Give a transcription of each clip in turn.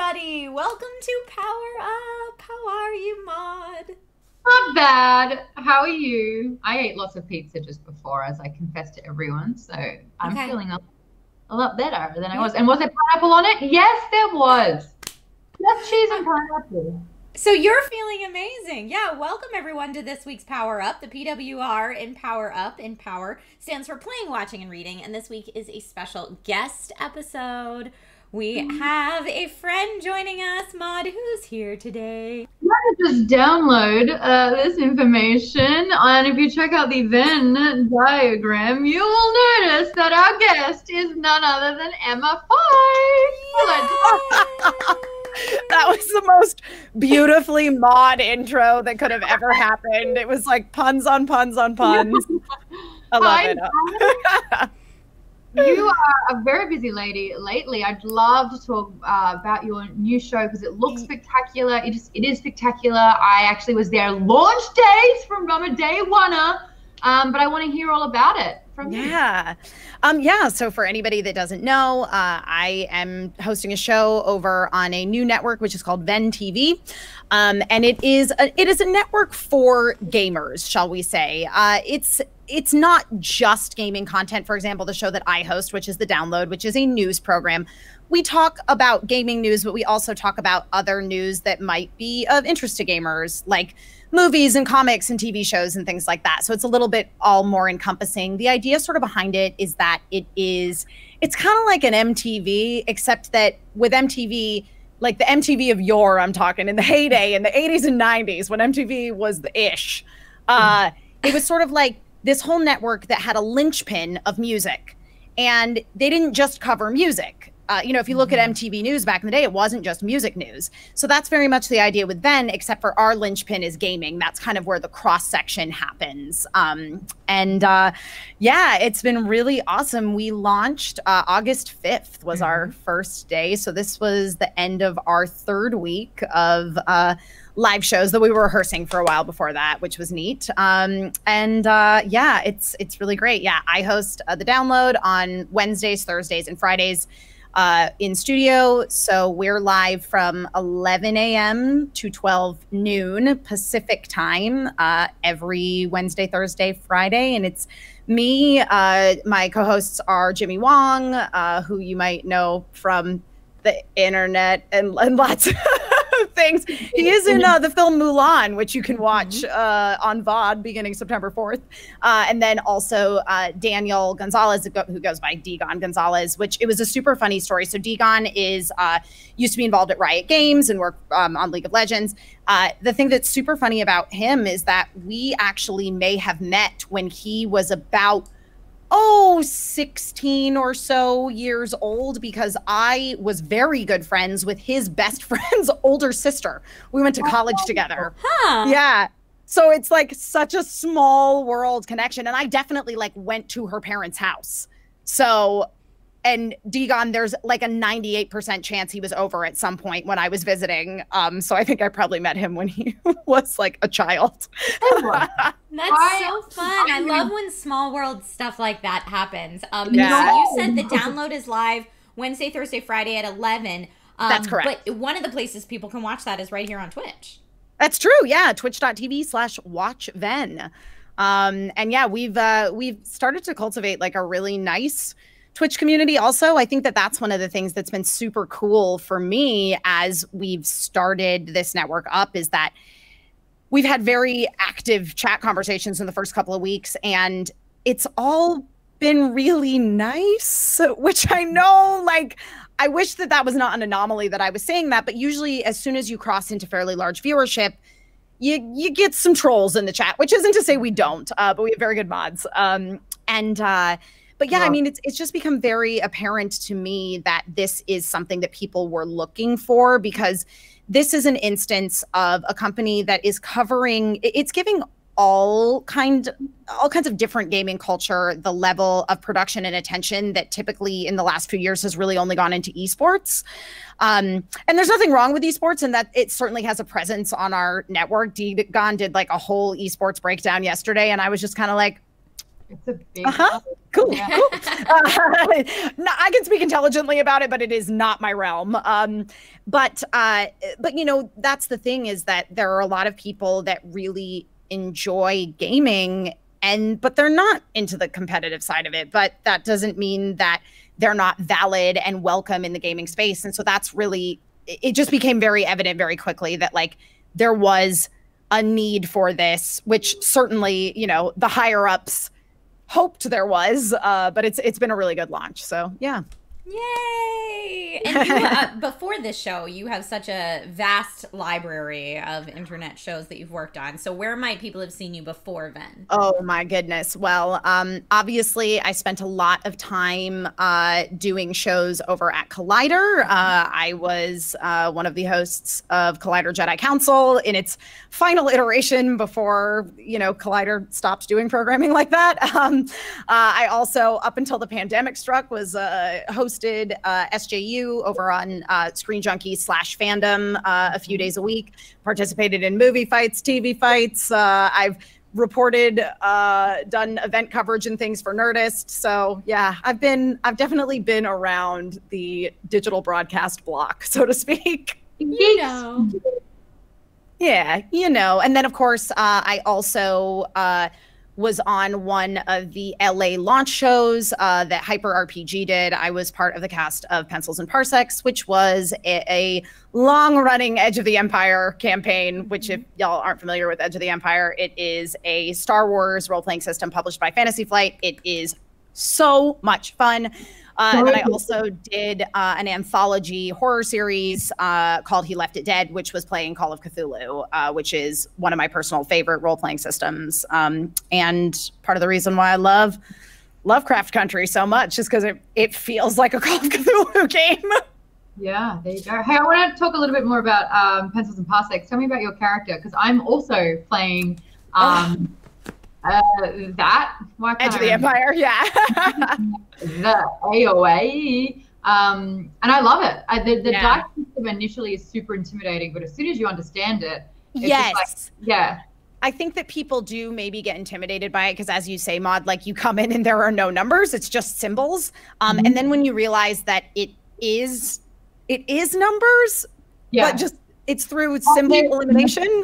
everybody! Welcome to Power Up! How are you, Maude? Not bad. How are you? I ate lots of pizza just before, as I confessed to everyone, so I'm feeling a lot better than I was. And was there pineapple on it? Yes, there was. Just cheese and pineapple. So you're feeling amazing. Yeah, welcome everyone to this week's Power Up. The PWR in Power Up in Power stands for playing, watching, and reading. And this week is a special guest episode. We have a friend joining us. Maude, who's here today? You can just download this information, and if you check out the Venn diagram, you will notice that our guest is none other than Emma Fyffe. That was the most beautifully Maude intro that could have ever happened. It was like puns on puns on puns. I love it. You are a very busy lady lately. I'd love to talk about your new show because it looks spectacular. It is spectacular. I actually was there launch days from a day one-er, but I want to hear all about it from you. Yeah. So for anybody that doesn't know, I am hosting a show over on a new network, which is called Venn TV. And it is a network for gamers, shall we say. It's not just gaming content. For example, the show that I host, which is The Download, which is a news program. We talk about gaming news, but we also talk about other news that might be of interest to gamers, like movies and comics and TV shows and things like that. So it's a little bit all more encompassing. The idea sort of behind it is that it's kind of like an MTV, except that with MTV, like the MTV of yore, I'm talking in the heyday in the 80s and 90s when MTV was the ish. It was sort of like this whole network that had a linchpin of music, and they didn't just cover music. If you look at MTV News back in the day, it wasn't just music news. So that's very much the idea with Venn, except for our linchpin is gaming. That's kind of where the cross section happens. Yeah, it's been really awesome. We launched August 5th was our first day. So this was the end of our third week of live shows that we were rehearsing for a while before that, which was neat. Yeah, it's really great. Yeah, I host The Download on Wednesdays, Thursdays, and Fridays in studio. So we're live from 11 a.m. to 12 noon Pacific time every Wednesday, Thursday, Friday. And it's me. My co-hosts are Jimmy Wong, who you might know from the internet and lots of things. He is in the film Mulan, which you can watch on VOD beginning September 4th. And then also Daniel Gonzalez, who goes by Degon Gonzalez, which it was a super funny story. So Degon used to be involved at Riot Games and work on League of Legends. The thing that's super funny about him is that we actually may have met when he was about 16 or so years old, because I was very good friends with his best friend's older sister. We went to college together. Yeah. So it's like such a small world connection. And I definitely went to her parents' house. So, and Degon, there's like a 98% chance he was over at some point when I was visiting. So I think I probably met him when he was like a child. That's so fun. I love when small world stuff like that happens. So you said The Download is live Wednesday, Thursday, Friday at 11. That's correct. But one of the places people can watch that is right here on Twitch. That's true. Yeah. Twitch.tv/watchvenn. And yeah, we've started to cultivate like a really nice Twitch community. Also, I think that that's one of the things that's been super cool for me as we've started this network up, is that we've had very active chat conversations in the first couple of weeks, and it's all been really nice, which I know, like, I wish that that was not an anomaly that I was saying that, but usually as soon as you cross into fairly large viewership, you get some trolls in the chat, which isn't to say we don't, but we have very good mods. But yeah, I mean, it's just become very apparent to me that this is something that people were looking for, because this is an instance of a company that is covering, it's giving all kinds of different gaming culture the level of production and attention that typically in the last few years has really only gone into esports. And there's nothing wrong with esports, and that it certainly has a presence on our network. Degon did like a whole esports breakdown yesterday, and I was just kind of like, it's a big Cool. No, I can speak intelligently about it, but it is not my realm. But you know, that's the thing, is that there are a lot of people that really enjoy gaming, but they're not into the competitive side of it. But that doesn't mean that they're not valid and welcome in the gaming space. And so that's really, it just became very evident very quickly that like there was a need for this, which certainly, you know, the higher ups hoped there was, but it's been a really good launch. So yeah. Yay! And you, before this show, you have such a vast library of internet shows that you've worked on. So where might people have seen you before then? Oh my goodness. Well, obviously I spent a lot of time doing shows over at Collider. I was one of the hosts of Collider Jedi Council in its final iteration before, you know, Collider stopped doing programming like that. I also, up until the pandemic struck, was hosted SJU over on Screen Junkie /fandom a few days a week, participated in movie fights, TV fights. I've reported, done event coverage and things for Nerdist. So yeah, I've definitely been around the digital broadcast block, so to speak. You know. Yeah, you know. And then of course, I also was on one of the LA launch shows that Hyper RPG did. I was part of the cast of Pencils and Parsecs, which was a long-running Edge of the Empire campaign, which if y'all aren't familiar with Edge of the Empire, it is a Star Wars role-playing system published by Fantasy Flight. It is so much fun. And then I also did an anthology horror series called He Left It Dead, which was playing Call of Cthulhu, which is one of my personal favorite role-playing systems. And part of the reason why I love Lovecraft Country so much is because it feels like a Call of Cthulhu game. Yeah, there you go. Hey, I want to talk a little bit more about Pencils and Parsecs. Tell me about your character, because I'm also playing that. Edge of the Empire, yeah. The AOA. And I love it. The dice system initially is super intimidating, but as soon as you understand it, it's yes. just like, yeah. I think that people do maybe get intimidated by it because, as you say, Maude, like you come in and there are no numbers, it's just symbols. And then when you realize that it is numbers, but just it's through symbol elimination.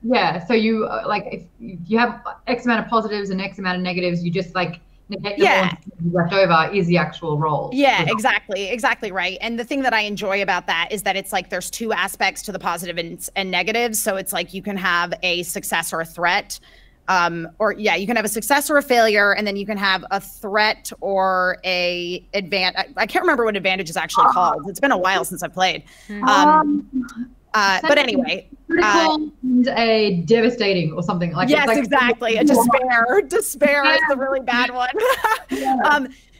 Yeah, so you like if you have X amount of positives and X amount of negatives, you just like negate the ones left over is the actual roll. Yeah, exactly right. And the thing that I enjoy about that is that it's like there's two aspects to the positive and negatives. So it's like you can have a success or a threat, you can have a success or a failure, and then you can have a threat or a advantage. I can't remember what advantage is actually called. It's been a while since I've played. But anyway, critical and a devastating or something like. Yes, like, exactly. A despair. Despair is the really bad one.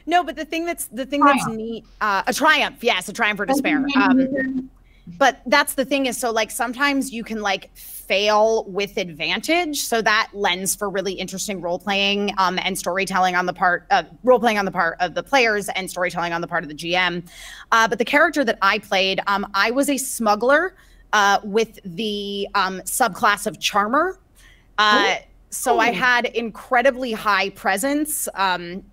No, but the thing that's neat. A triumph. Yes, a triumph or despair. But that's the thing is, so like sometimes you can like fail with advantage, so that lends for really interesting role playing and storytelling on the part of the players and storytelling on the part of the GM. But the character that I played, I was a smuggler with the subclass of charmer. So I had incredibly high presence, and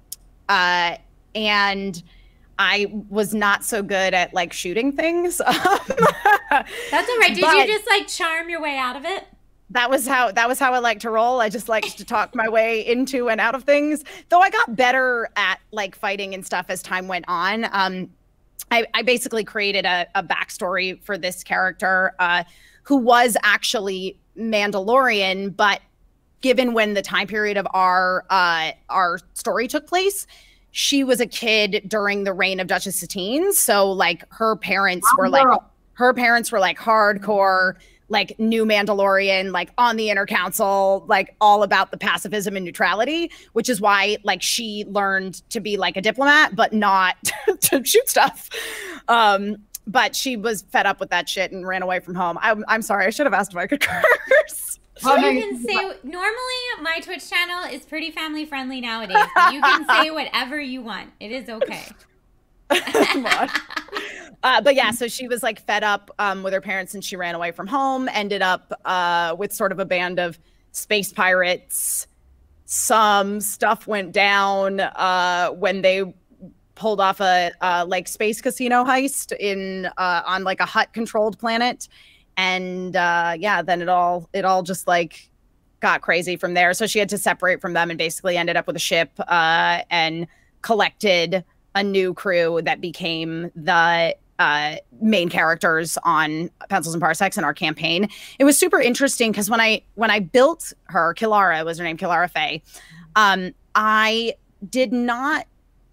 I was not so good at like shooting things. That's all right. Did you just like charm your way out of it? That was how I like to roll. I just liked to talk my way into and out of things. Though I got better at like fighting and stuff as time went on. I basically created a backstory for this character who was actually Mandalorian, but given when the time period of our story took place, she was a kid during the reign of Duchess Satine. So like her parents were like hardcore, like new Mandalorian, like on the inner council, like all about the pacifism and neutrality, which is why like she learned to be like a diplomat, but not to shoot stuff. But she was fed up with that shit and ran away from home. I'm sorry, I should have asked if I could curse. You can say, normally my Twitch channel is pretty family friendly nowadays, but you can say whatever you want. It is okay. But yeah, so she was like fed up with her parents and she ran away from home, ended up with sort of a band of space pirates some stuff went down when they pulled off a like space casino heist in on like a Hutt controlled planet, and yeah, then it all just like got crazy from there. So she had to separate from them and basically ended up with a ship and collected a new crew that became the main characters on Pencils and Parsecs in our campaign. It was super interesting because when I built her, Kilara was her name, Kilara Fyffe, I did not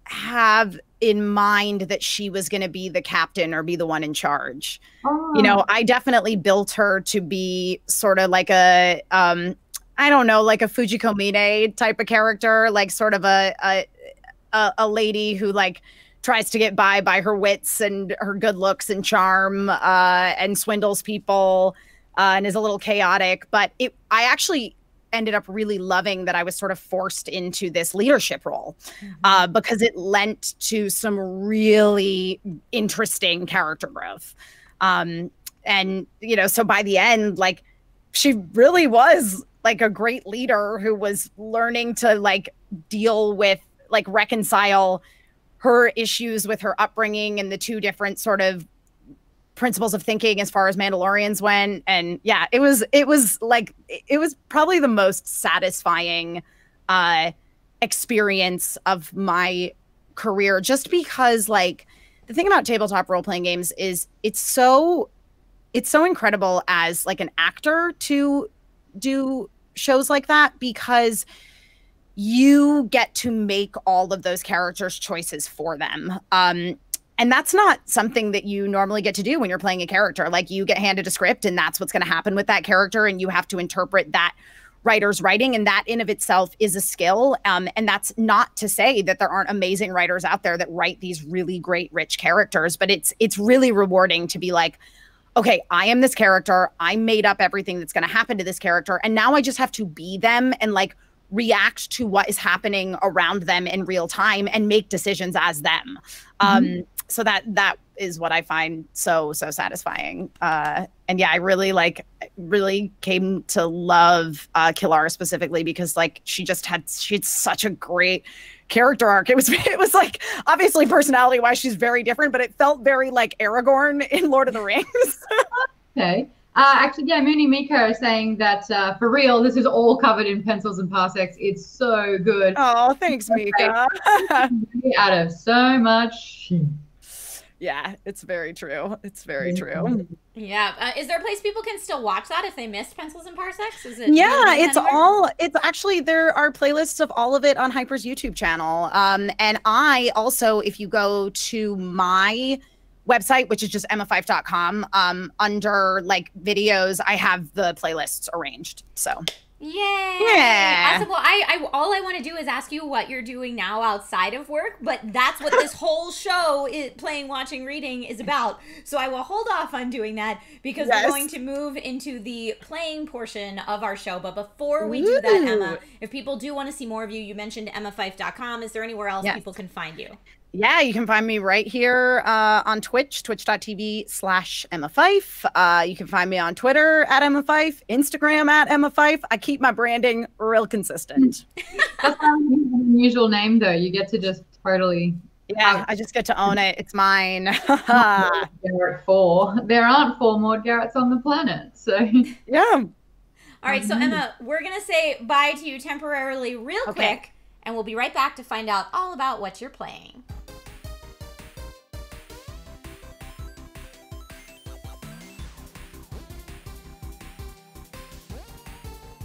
have in mind that she was going to be the captain or be the one in charge. Oh. You know, I definitely built her to be sort of like a I don't know, like a Fujiko Mine type of character, like sort of a lady who like tries to get by her wits and her good looks and charm, and swindles people, and is a little chaotic. But I actually ended up really loving that I was sort of forced into this leadership role, because it lent to some really interesting character growth. And, you know, so by the end, like, she really was like a great leader who was learning to like deal with, like, reconcile her issues with her upbringing and the two different sort of principles of thinking as far as Mandalorians went. And yeah, it was probably the most satisfying experience of my career, just because, like, the thing about tabletop role-playing games is it's so incredible as like an actor to do shows like that, because you get to make all of those characters' choices for them. And that's not something that you normally get to do when you're playing a character. Like, you get handed a script and that's what's going to happen with that character, and you have to interpret that writer's writing, and that in of itself is a skill. And that's not to say that there aren't amazing writers out there that write these really great, rich characters, but it's really rewarding to be like, okay, I am this character. I made up everything that's going to happen to this character, and now I just have to be them and like react to what is happening around them in real time and make decisions as them. So that is what I find so satisfying. And yeah, I really came to love Kilara specifically because, like, she had such a great character arc. It was like, obviously personality wise she's very different, but it felt very like Aragorn in Lord of the Rings. Okay. Actually, yeah, Mooney Miko is saying that for real, this is all covered in Pencils and Parsecs. It's so good. Oh, thanks, Mika. Out of so much. Yeah, it's very true. It's very true. Yeah. Is there a place people can still watch that if they missed Pencils and Parsecs? Is it? Yeah, it's actually, there are playlists of all of it on Hyper's YouTube channel. And I also, if you go to my website, which is just emmafyffe.com, under like videos, I have the playlists arranged. So yay! Yeah. Awesome. Well, I all I want to do is ask you what you're doing now outside of work, but that's what this whole show is, playing, watching, reading, is about. So I will hold off on doing that because we're going to move into the playing portion of our show. But before we do that, Emma, if people do want to see more of you, you mentioned emmafyffe.com. Is there anywhere else people can find you? Yeah, you can find me right here on Twitch, twitch.tv/emmafyffe. You can find me on Twitter @emmafyffe, Instagram @emmafyffe. I keep my branding real consistent. That's not an unusual name, though. You get to just totally... Yeah, I just get to own it. It's mine. Garrett 4. There aren't 4 Maude Garretts on the planet, so... Yeah. All right, so Emma, we're going to say bye to you temporarily real quick, and we'll be right back to find out all about what you're playing.